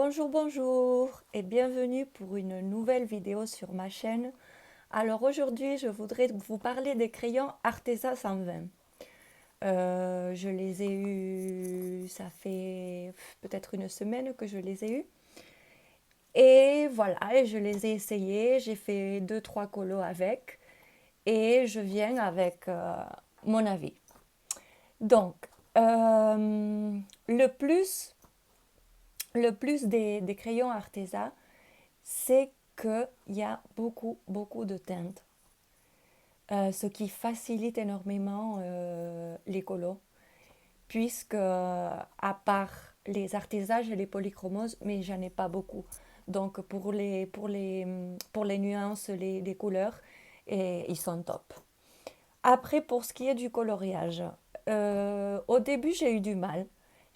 Bonjour, bonjour et bienvenue pour une nouvelle vidéo sur ma chaîne. Alors aujourd'hui, je voudrais vous parler des crayons Arteza 120. Je les ai eus, ça fait peut-être une semaine que je les ai eus. Et voilà, et je les ai essayés, j'ai fait deux trois colos avec et je viens avec mon avis. Donc, le plus, le plus des crayons Arteza, c'est qu'il y a beaucoup de teintes, ce qui facilite énormément les colos, puisque à part les artésages et les polychromoses, mais j'en ai pas beaucoup. Donc pour les nuances, les couleurs, et ils sont top. Après, pour ce qui est du coloriage, au début j'ai eu du mal.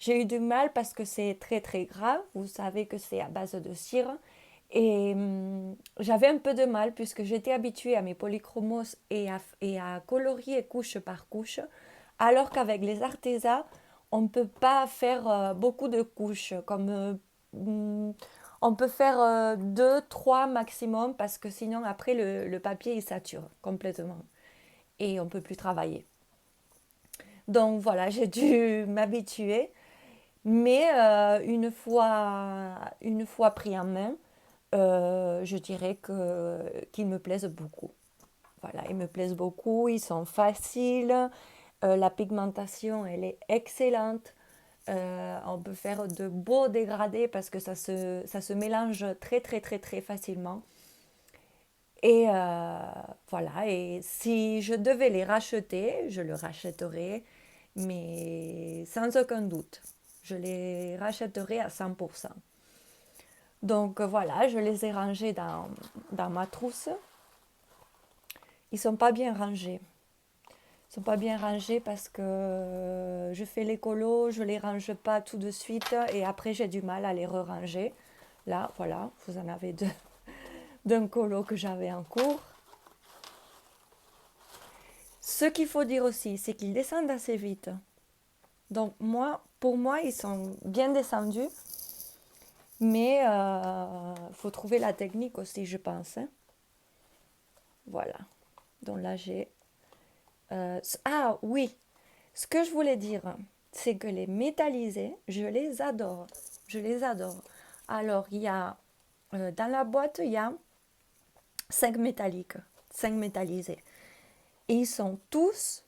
J'ai eu du mal parce que c'est très grave. Vous savez que c'est à base de cire. Et j'avais un peu de mal puisque j'étais habituée à mes polychromos et à colorier couche par couche. Alors qu'avec les artésas, on ne peut pas faire beaucoup de couches. On peut faire deux, trois maximum parce que sinon après le papier il sature complètement et on ne peut plus travailler. Donc voilà, j'ai dû m'habituer. Mais une fois pris en main, je dirais qu'ils me plaisent beaucoup. Voilà, ils me plaisent beaucoup, ils sont faciles, la pigmentation, elle est excellente. On peut faire de beaux dégradés parce que ça se mélange très facilement. Et voilà, et si je devais les racheter, je le rachèterais, mais sans aucun doute. Je les rachèterais à 100%. Donc voilà, je les ai rangés dans ma trousse. Ils sont pas bien rangés. Ils sont pas bien rangés parce que je fais les colos, je les range pas tout de suite et après j'ai du mal à les re-ranger. Là, voilà, vous en avez deux d'un colo que j'avais en cours. Ce qu'il faut dire aussi, c'est qu'ils descendent assez vite. Donc pour moi, ils sont bien descendus, mais il faut trouver la technique aussi, je pense, hein. Voilà. Donc là, j'ai... ah oui, ce que je voulais dire, c'est que les métallisés, je les adore. Je les adore. Alors, il y a... dans la boîte, il y a 5 métalliques, 5 métallisés. Et ils sont tous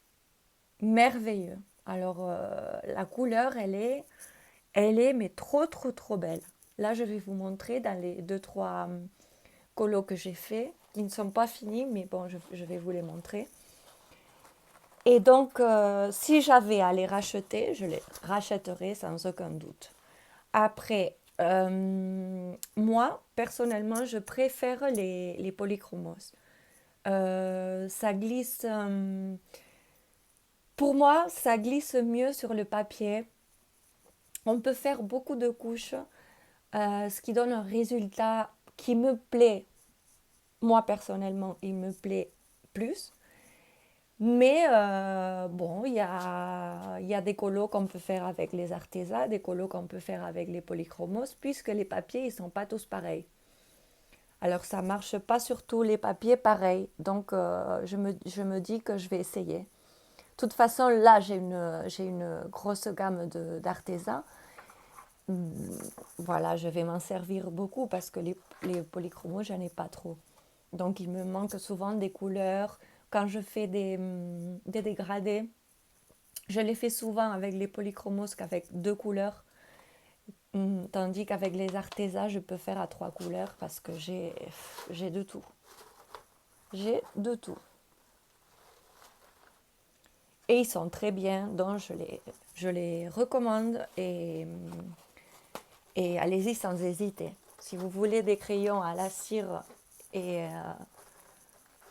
merveilleux. Alors, la couleur, elle est mais trop belle. Là, je vais vous montrer dans les deux trois colos que j'ai fait, qui ne sont pas finis, mais bon, je vais vous les montrer. Et donc, si j'avais à les racheter, je les rachèterais sans aucun doute. Après, moi, personnellement, je préfère les polychromos. Ça glisse, pour moi, ça glisse mieux sur le papier. On peut faire beaucoup de couches, ce qui donne un résultat qui me plaît. Moi, personnellement, il me plaît plus. Mais bon, il y a des colos qu'on peut faire avec les artésas, des colos qu'on peut faire avec les polychromos, puisque les papiers, ils ne sont pas tous pareils. Alors, ça ne marche pas sur tous les papiers pareils. Donc, je me dis que je vais essayer. De toute façon, là, j'ai une grosse gamme d'artésas. Voilà, je vais m'en servir beaucoup parce que les polychromos, j'en ai pas trop. Donc, il me manque souvent des couleurs. Quand je fais des dégradés, je les fais souvent avec les polychromos qu'avec deux couleurs. Tandis qu'avec les artésas, je peux faire à trois couleurs parce que j'ai de tout. J'ai de tout. Et ils sont très bien, donc je les recommande et allez-y sans hésiter. Si vous voulez des crayons à la cire et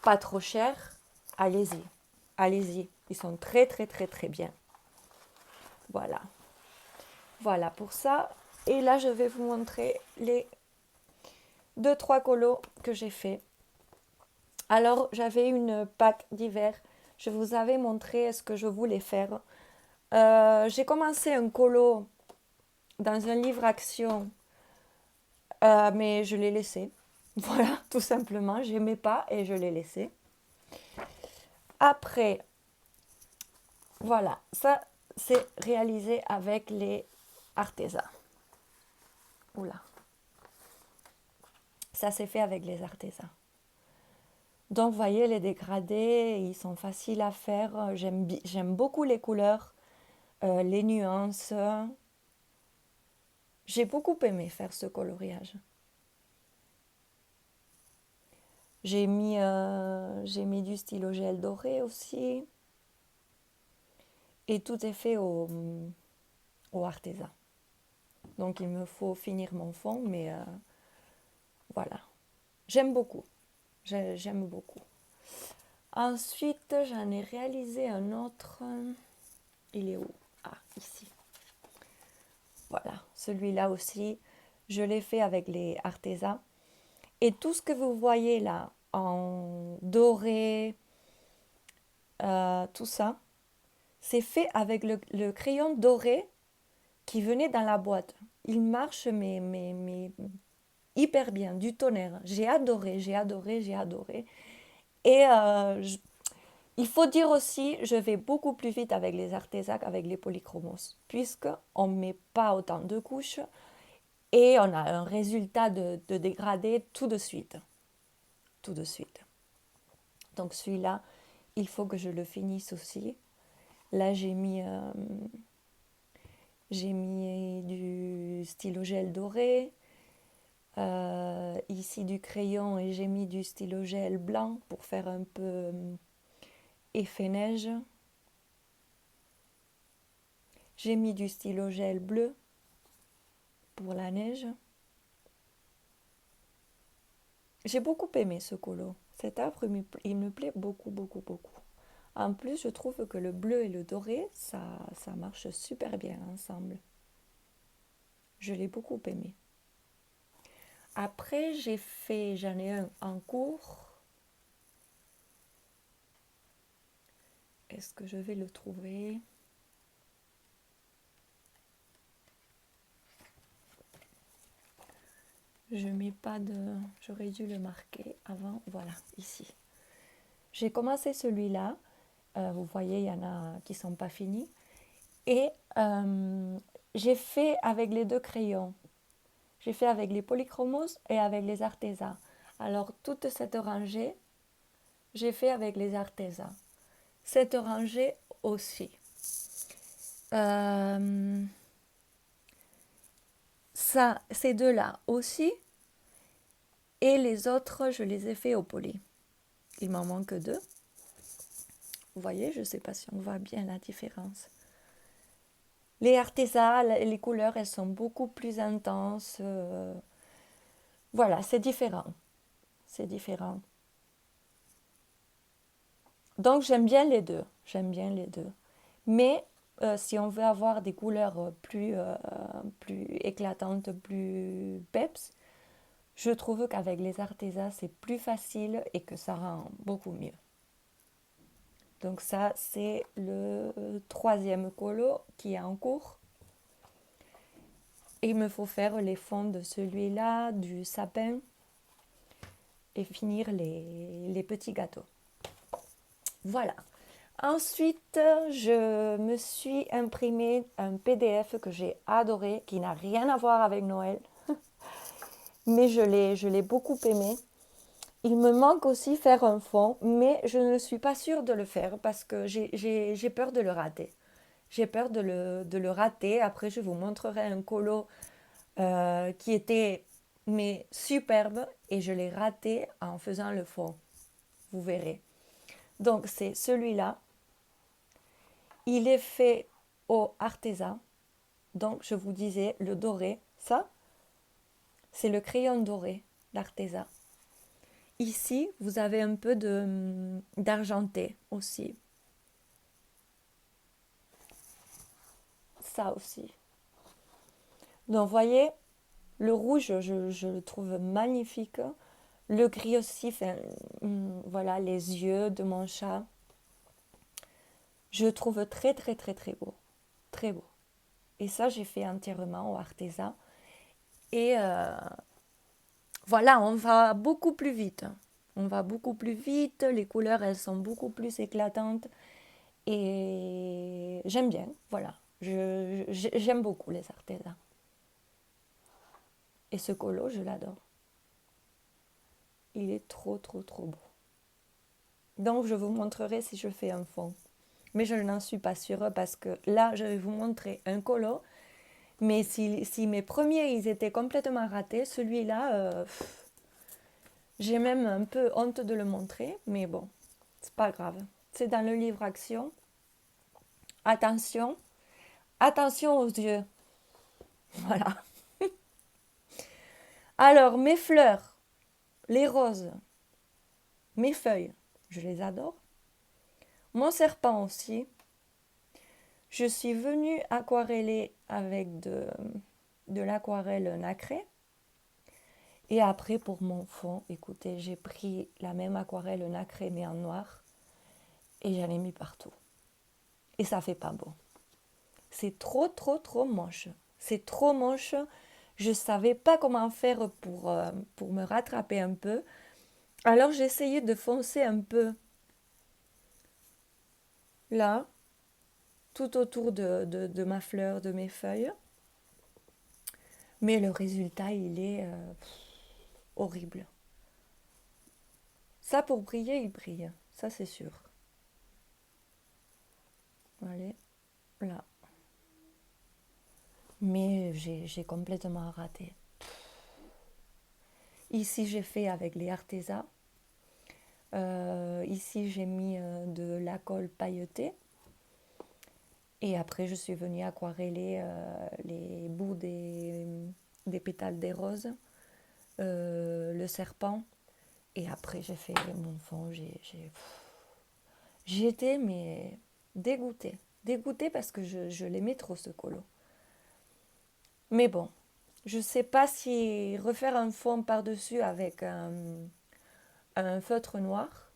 pas trop chers, allez-y. Allez-y. Ils sont très bien. Voilà. Voilà pour ça. Et là, je vais vous montrer les deux trois colos que j'ai fait. Alors, j'avais une pack d'hiver. Je vous avais montré ce que je voulais faire. J'ai commencé un colo dans un livre action Mais je l'ai laissé. Voilà, tout simplement. J'aimais pas et je l'ai laissé. Après, voilà, ça c'est réalisé avec les artésans. Oula. Ça c'est fait avec les artésans. Donc, vous voyez, les dégradés, ils sont faciles à faire. J'aime beaucoup les couleurs, les nuances. J'ai beaucoup aimé faire ce coloriage. J'ai mis du stylo gel doré aussi. Et tout est fait au artisan. Donc, il me faut finir mon fond, mais voilà. J'aime beaucoup. J'aime beaucoup. Ensuite, j'en ai réalisé un autre. Il est où? Ah, ici. Voilà, celui-là aussi, je l'ai fait avec les artésans. Et tout ce que vous voyez là, en doré, tout ça, c'est fait avec le crayon doré qui venait dans la boîte. Il marche, mais hyper bien, du tonnerre. J'ai adoré, j'ai adoré, j'ai adoré. Et il faut dire aussi, je vais beaucoup plus vite avec les artésans qu'avec les polychromos, puisqu'on ne met pas autant de couches et on a un résultat de dégradé tout de suite. Tout de suite. Donc celui-là, il faut que je le finisse aussi. Là, j'ai mis du stylo gel doré, ici du crayon et j'ai mis du stylo gel blanc pour faire un peu effet neige. J'ai mis du stylo gel bleu pour la neige. J'ai beaucoup aimé ce colo. Cet arbre, il me plaît beaucoup, beaucoup, beaucoup. En plus, je trouve que le bleu et le doré, ça marche super bien ensemble. Je l'ai beaucoup aimé. Après, j'en ai un en cours. Est-ce que je vais le trouver? Je mets pas de... J'aurais dû le marquer avant. Voilà, ici. J'ai commencé celui-là. Vous voyez, il y en a qui ne sont pas finis. Et j'ai fait avec les deux crayons. J'ai fait avec les polychromos et avec les artésans. Alors, toute cette rangée, j'ai fait avec les artésans. Cette rangée aussi. Ça, ces deux-là aussi. Et les autres, je les ai fait au poly. Il m'en manque deux. Vous voyez, je ne sais pas si on voit bien la différence. Les artésans, les couleurs, elles sont beaucoup plus intenses. Voilà, c'est différent. C'est différent. Donc, j'aime bien les deux. J'aime bien les deux. Mais si on veut avoir des couleurs plus éclatantes, plus peps, je trouve qu'avec les artésans, c'est plus facile et que ça rend beaucoup mieux. Donc ça, c'est le troisième colo qui est en cours. Et il me faut faire les fonds de celui-là, du sapin et finir les petits gâteaux. Voilà. Ensuite, je me suis imprimé un PDF que j'ai adoré, qui n'a rien à voir avec Noël, mais je l'ai beaucoup aimé. Il me manque aussi faire un fond, mais je ne suis pas sûre de le faire parce que j'ai peur de le rater. J'ai peur de le rater. Après, je vous montrerai un colo qui était mais superbe et je l'ai raté en faisant le fond. Vous verrez. Donc, c'est celui-là. Il est fait au artisan. Donc, je vous disais, le doré, ça, c'est le crayon doré, l'artisan. Ici, vous avez un peu d'argenté aussi. Ça aussi. Donc, vous voyez, le rouge, je le trouve magnifique. Le gris aussi, voilà, les yeux de mon chat. Je le trouve très, très, très, très beau. Très beau. Et ça, j'ai fait entièrement au artisan. Et Voilà, on va beaucoup plus vite. On va beaucoup plus vite, les couleurs, elles sont beaucoup plus éclatantes. Et j'aime bien, voilà. J'aime beaucoup les artésans. Et ce colo, je l'adore. Il est trop, trop, trop beau. Donc, je vous montrerai si je fais un fond. Mais je n'en suis pas sûre parce que là, je vais vous montrer un colo. Mais si mes premiers, ils étaient complètement ratés, celui-là, j'ai même un peu honte de le montrer. Mais bon, c'est pas grave. C'est dans le livre Action. Attention, attention aux yeux. Voilà. Alors, mes fleurs, les roses, mes feuilles, je les adore. Mon serpent aussi. Je suis venue aquareller avec de l'aquarelle nacrée. Et après, pour mon fond, écoutez, j'ai pris la même aquarelle nacrée mais en noir et j'en ai mis partout. Et ça fait pas beau. C'est trop, trop, trop moche. C'est trop moche. Je ne savais pas comment faire pour me rattraper un peu. Alors j'ai essayé de foncer un peu là, tout autour de ma fleur, de mes feuilles. Mais le résultat, il est horrible. Ça, pour briller, il brille. Ça, c'est sûr. Allez, là. Mais j'ai complètement raté. Ici, j'ai fait avec les artésans. Ici, j'ai mis de la colle pailletée. Et après, je suis venue aquareller les bouts des pétales des roses, le serpent. Et après, j'ai fait mon fond. J'étais mais dégoûtée. Dégoûtée parce que je l'aimais trop ce colo. Mais bon, je ne sais pas si refaire un fond par-dessus avec un feutre noir,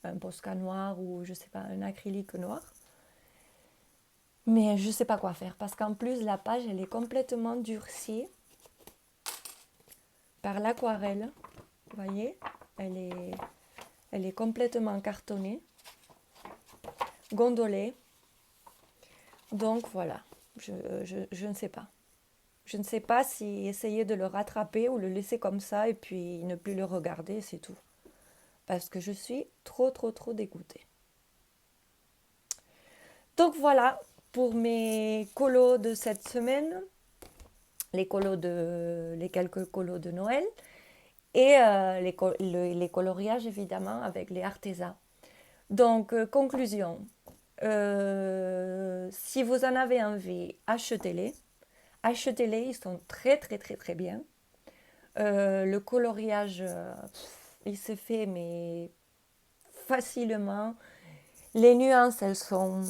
un Posca noir ou je sais pas, un acrylique noir. Mais je ne sais pas quoi faire parce qu'en plus la page elle est complètement durcie par l'aquarelle. Vous voyez, elle est complètement cartonnée, gondolée. Donc voilà, je ne sais pas. Je ne sais pas si essayer de le rattraper ou le laisser comme ça et puis ne plus le regarder, c'est tout. Parce que je suis trop, trop, trop dégoûtée. Donc voilà pour mes colos de cette semaine, les quelques colos de Noël et les coloriages évidemment avec les artésans. Donc conclusion, si vous en avez envie, achetez-les. Achetez-les, ils sont très très très très bien. Le coloriage, il se fait mais facilement. Les nuances, elles sont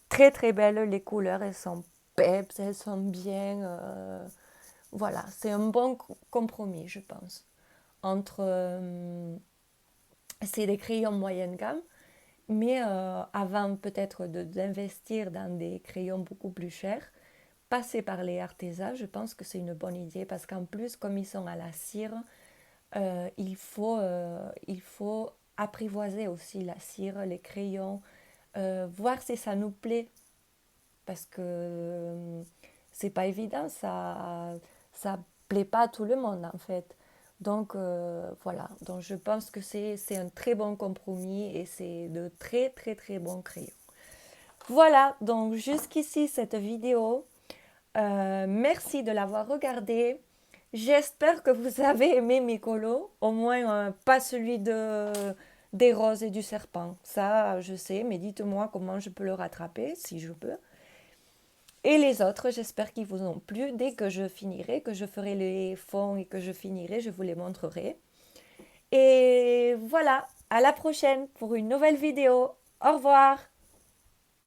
très très belles. Les couleurs, elles sont peps, elles sont bien. Voilà, c'est un bon compromis, je pense. Entre. C'est des crayons moyenne gamme, mais avant peut-être d'investir dans des crayons beaucoup plus chers, passer par les artésans, je pense que c'est une bonne idée parce qu'en plus, comme ils sont à la cire, il faut apprivoiser aussi la cire, les crayons, voir si ça nous plaît parce que c'est pas évident, ça plaît pas à tout le monde en fait. Donc voilà, donc je pense que c'est un très bon compromis et c'est de très très très bons crayons. Voilà, donc jusqu'ici cette vidéo. Merci de l'avoir regardée. J'espère que vous avez aimé mes colos, au moins pas celui des roses et du serpent. Ça, je sais, mais dites-moi comment je peux le rattraper, si je peux. Et les autres, j'espère qu'ils vous ont plu. Dès que je finirai, que je ferai les fonds et que je finirai, je vous les montrerai. Et voilà, à la prochaine pour une nouvelle vidéo. Au revoir!